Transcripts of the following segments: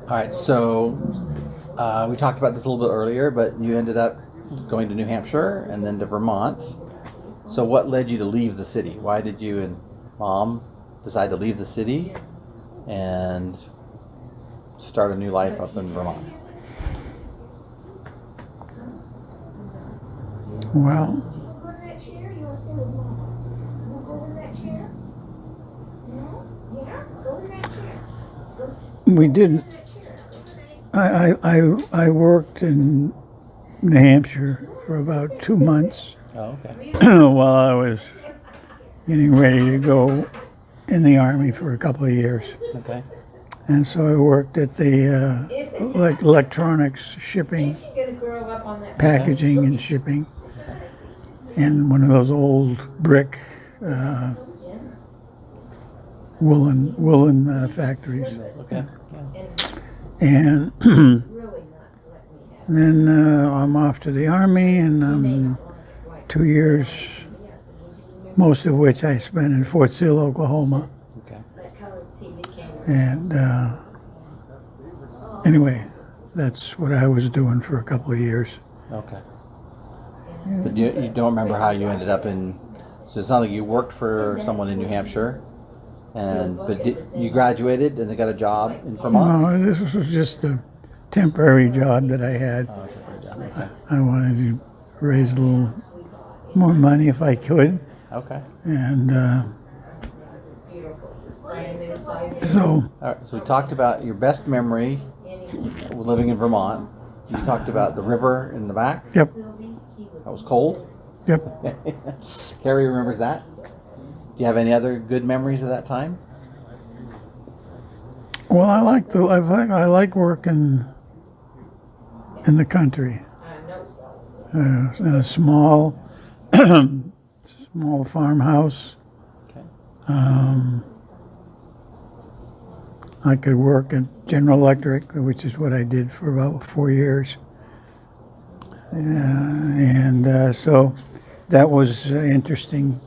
All right, so we talked about this a little bit earlier, but you ended up going to New Hampshire and then to Vermont. So, what led you to leave the city? Why did you and mom decide to leave the city and start a new life up in Vermont? Well, we did. I worked in New Hampshire for about 2 months Oh, okay. while I was getting ready to go in the Army for a couple of years. Okay. And so I worked at the like electronics shipping, packaging and shipping, in one of those old brick woolen factories. Okay. And then I'm off to the Army, and 2 years, most of which I spent in Fort Sill, Oklahoma. Okay. And anyway, that's what I was doing for a couple of years. Okay. But you don't remember how you ended up in. So it's not like you worked for someone in New Hampshire, but you graduated and they got a job in Vermont. No, this was just a temporary job that I had. Oh, temporary job. Okay. I wanted to raise a little more money if I could. Okay. And so, All right. So we talked about your best memory living in Vermont. You talked about the river in the back. yep, That was cold. yep. Carrie remembers that. Do you have any other good memories of that time? Well, I like working in the country. In a small farmhouse. Okay. I could work at General Electric, which is what I did for about 4 years. So that was interesting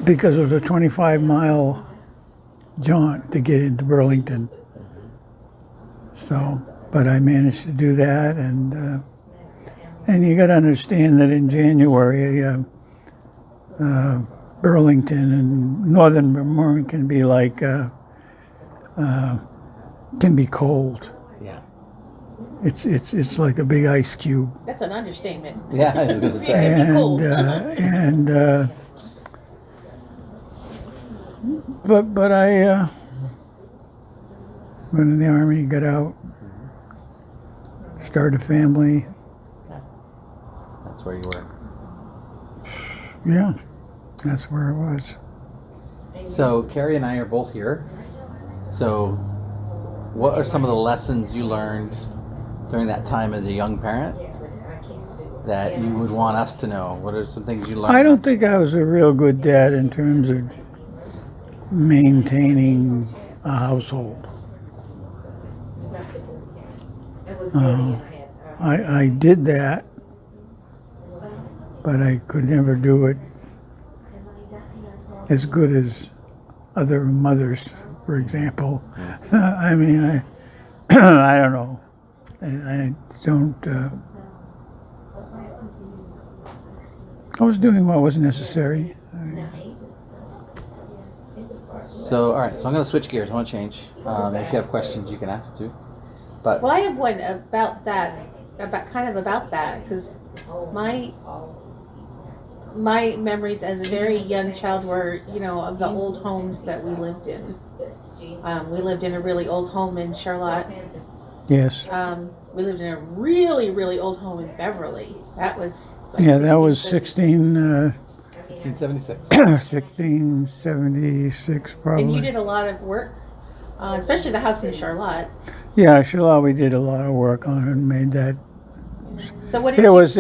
because it was a 25-mile jaunt to get into Burlington. So, but I managed to do that, and you got to understand that in January, Burlington and northern Vermont can be like can be cold. Yeah. It's like a big ice cube. That's an understatement. Yeah, I was going to say. It can be cold. But I went in the Army, got out, started a family. That's where you were. Yeah, that's where it was. So Carrie and I are both here. So what are some of the lessons you learned during that time as a young parent that you would want us to know? What are some things you learned? I don't think I was a real good dad in terms of maintaining a household. I did that, but I could never do it as good as other mothers, for example. I mean, I don't know. I don't. I was doing what was necessary. So, all right. So I'm going to switch gears. I want to change. If you have questions, you can ask too. But Well, I have one about that, about that, because my memories as a very young child were, of the old homes that we lived in. We lived in a really old home in Charlotte. Yes. We lived in a really, really old home in Beverly. That was like Yeah, that was 1676. 1676 probably. And you did a lot of work, especially the house in Charlotte. Yeah, Charlotte, we did a lot of work on it and made that. So what did It you... was,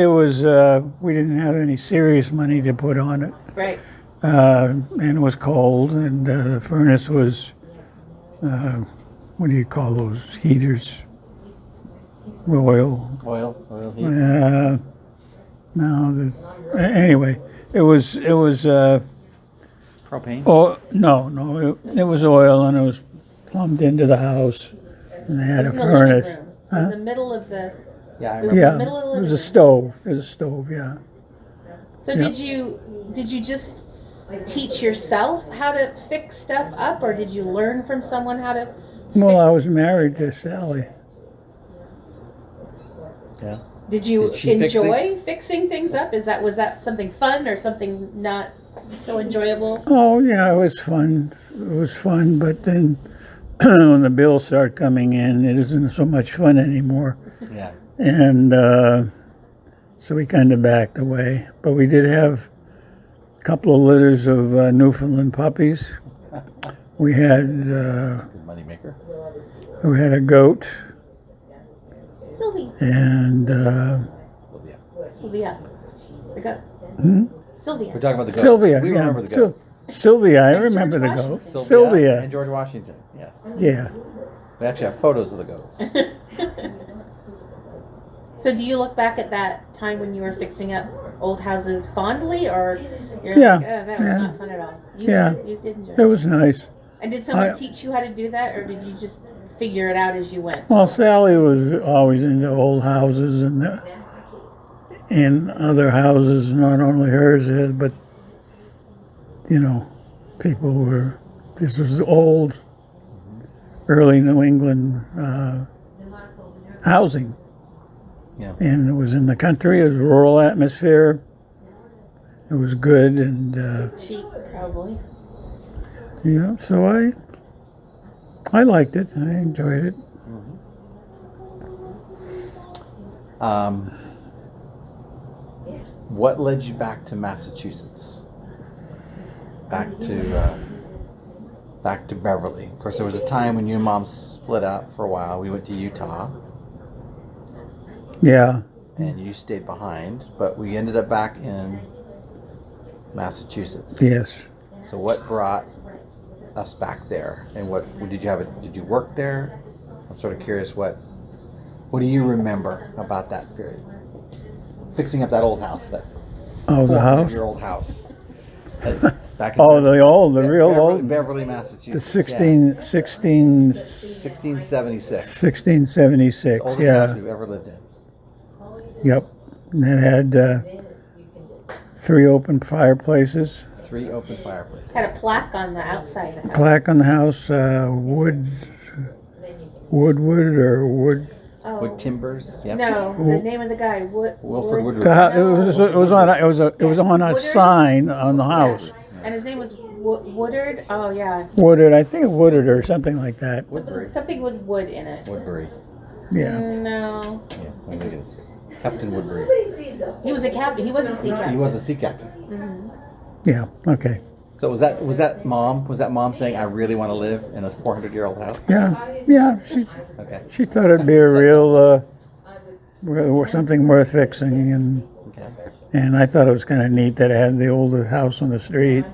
we didn't have any serious money to put on it. Right. And it was cold, and the furnace was, what do you call those heaters? Oil. Oil heat. No, anyway, it was Propane. oh no, it was oil, and it was plumbed into the house. and they had It a was in the living furnace. room. So Huh? in the middle of the. Yeah, I It was remember. in Yeah, the middle of the it living was a room. stove. It was a stove. Yeah. So Yeah. did you just teach yourself how to fix stuff up, or did you learn from someone how to? Well, I was fix- married to Sally. Yeah. Did you Did she fix enjoy fixing things up? Was that something fun or something not so enjoyable? Oh yeah, it was fun. It was fun, but then when the bills start coming in, it isn't so much fun anymore. Yeah. And so we kind of backed away. But we did have a couple of litters of Newfoundland puppies. We had Good moneymaker. a goat Sylvie. and Well, yeah. Sylvia. The goat. Sylvia. We're talking about the goat. Sylvia. We yeah. remember the goat. Sylvia, I And remember the George goat. Washington. Sylvia. And George Washington. Yes. Yeah. We actually have photos of the goats. So do you look back at that time when you were fixing up old houses fondly, or you're Yeah, like, oh, that was yeah. not fun at all? Yeah. You did enjoy It it. was nice. And did someone I- teach you how to do that, or did you just figure it out as you went? Well, Sally was always into old houses and in other houses, not only hers, but you know, people were. This was old, early New England housing, Yeah. and it was in the country. It was a rural atmosphere. It was good, and Cheap, probably. so I liked it. I enjoyed it. What led you back to Massachusetts? Back to Beverly. Of course, there was a time when you and Mom split up for a while. We went to Utah, Yeah. and you stayed behind. But we ended up back in Massachusetts. Yes. So, what brought us back there? And what did you have? Did you work there? I'm sort of curious. What do you remember about that period? Fixing up that old house, that Oh, the house. your old house. Back in Oh, the real old. Beverly, The Massachusetts. 1676. 1676, Oldest house yeah. we've ever lived in. Yep. And it had 3 open fireplaces, 3 open fireplaces. Had a plaque on the outside of the house. plaque on the house, Woodward or Wood. Oh, Wood timbers. Yep. no, the name of the guy, Wilford Woodruff. It was on a Woodard? sign on the house. And his name was Woodard. Oh yeah, Woodard, I think Woodard or something like that. Woodbury. something with wood in it. Woodbury. Yeah. No, Yeah. Let me get this. Captain Woodbury. he was a captain. He was a sea He captain. was a sea captain. Yeah. Okay. So was that mom? Was that mom saying, "I really want to live in a 400-year-old house"? Yeah. Yeah. Okay. She thought it'd be a real something worth fixing, Okay. and I thought it was kind of neat that it had the old house on the street.